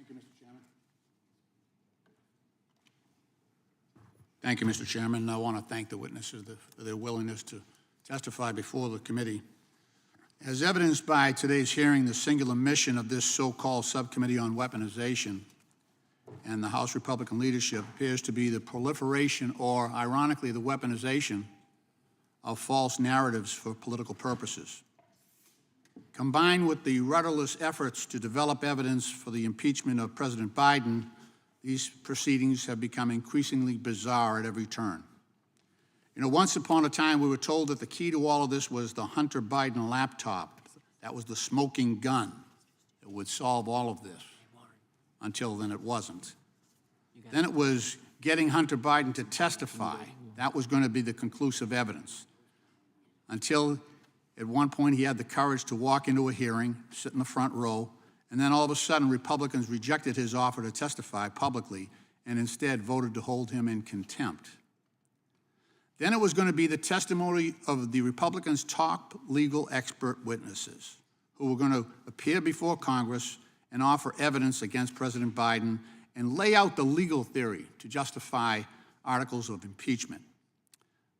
Thank you, Mr. Chairman. Thank you, Mr. Chairman. I want to thank the witnesses for their willingness to testify before the committee. As evidenced by today's hearing, the singular mission of this so-called subcommittee on weaponization and the House Republican leadership appears to be the proliferation or, ironically, the weaponization of false narratives for political purposes. Combined with the rudderless efforts to develop evidence for the impeachment of President Biden, these proceedings have become increasingly bizarre at every turn. You know, once upon a time, we were told that the key to all of this was the Hunter Biden laptop. That was the smoking gun that would solve all of this. Until then, it wasn't. Then it was getting Hunter Biden to testify. That was going to be the conclusive evidence. Until, at one point, he had the courage to walk into a hearing, sit in the front row, and then all of a sudden, Republicans rejected his offer to testify publicly and instead voted to hold him in contempt. Then it was going to be the testimony of the Republicans' top legal expert witnesses who were going to appear before Congress and offer evidence against President Biden and lay out the legal theory to justify articles of impeachment.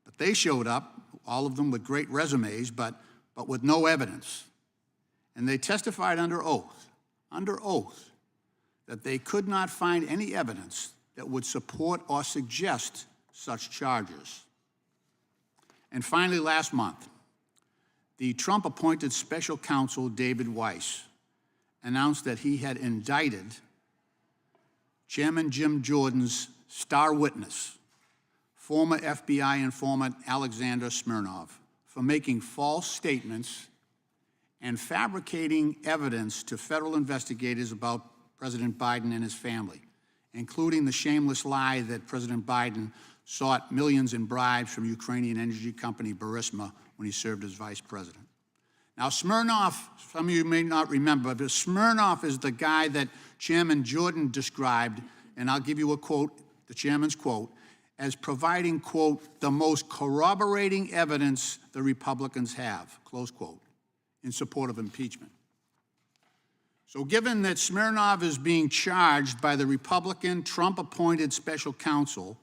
But they showed up, all of them with great resumes, but with no evidence. And they testified under oath, that they could not find any evidence that would support or suggest such charges. And finally, last month, the Trump-appointed special counsel, David Weiss, announced that he had indicted Chairman Jim Jordan's star witness, former FBI informant Alexander Smirnov, for making false statements and fabricating evidence to federal investigators about President Biden and his family, including the shameless lie that President Biden sought millions in bribes from Ukrainian energy company Burisma when he served as vice president. Now, Smirnov, some of you may not remember, but Smirnov is the guy that Chairman Jordan described, and I'll give you a quote, the chairman's quote, as providing, quote, the most corroborating evidence the Republicans have, close quote, in support of impeachment. So given that Smirnov is being charged by the Republican Trump-appointed special counsel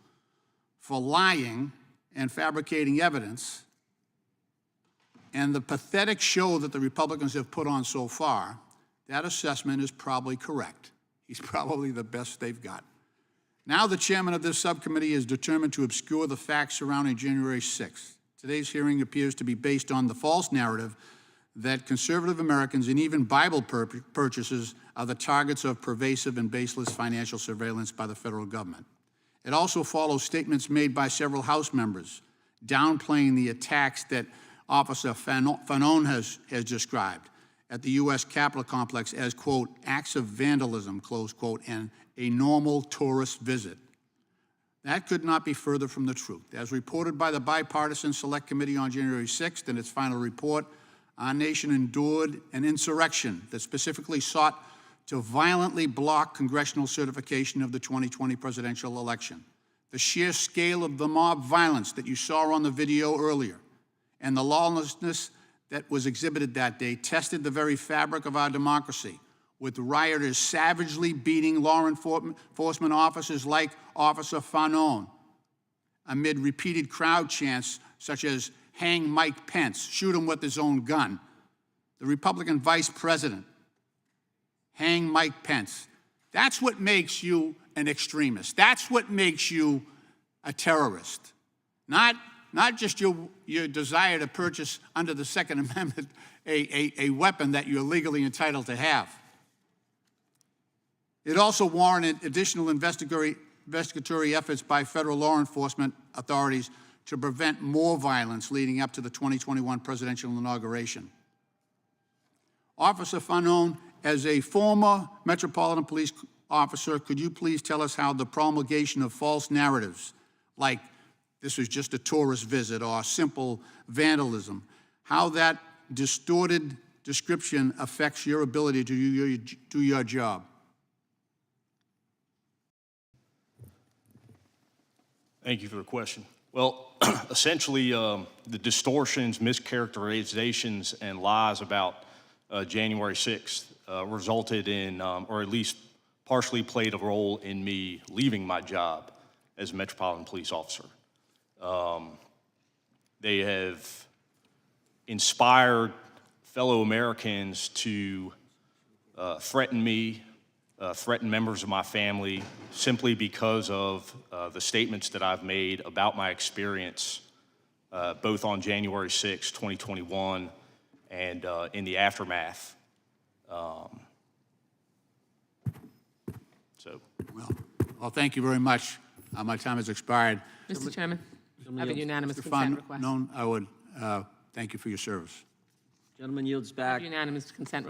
for lying and fabricating evidence, and the pathetic show that the Republicans have put on so far, that assessment is probably correct. He's probably the best they've got. Now the chairman of this subcommittee is determined to obscure the facts surrounding January 6th. Today's hearing appears to be based on the false narrative that conservative Americans and even Bible purchasers are the targets of pervasive and baseless financial surveillance by the federal government. It also follows statements made by several House members downplaying the attacks that Officer Fanon has described at the U.S. Capitol complex as, quote, acts of vandalism, close quote, and a normal tourist visit. That could not be further from the truth. As reported by the Bipartisan Select Committee on January 6th in its final report, our nation endured an insurrection that specifically sought to violently block congressional certification of the 2020 presidential election. The sheer scale of the mob violence that you saw on the video earlier and the lawlessness that was exhibited that day tested the very fabric of our democracy, with rioters savagely beating law enforcement officers like Officer Fanon amid repeated crowd chants such as hang Mike Pence, shoot him with his own gun. The Republican vice president, hang Mike Pence. That's what makes you an extremist. That's what makes you a terrorist. Not just your desire to purchase under the Second Amendment a weapon that you're legally entitled to have. It also warranted additional investigatory efforts by federal law enforcement authorities to prevent more violence leading up to the 2021 presidential inauguration. Officer Fanon, as a former Metropolitan Police officer, could you please tell us how the promulgation of false narratives, like this was just a tourist visit or simple vandalism, how that distorted description affects your ability to do your job? Thank you for the question. Well, essentially, the distortions, mischaracterizations, and lies about January 6th resulted in, or at least partially played a role in me leaving my job as a Metropolitan Police officer. They have inspired fellow Americans to threaten me, threaten members of my family, simply because of the statements that I've made about my experience, both on January 6, 2021, and in the aftermath. Well, thank you very much. My time has expired. Mr. Chairman, I have a unanimous Mr. consent request. Fonone, I would thank you for your service. Gentleman yields back. Unanimous consent request.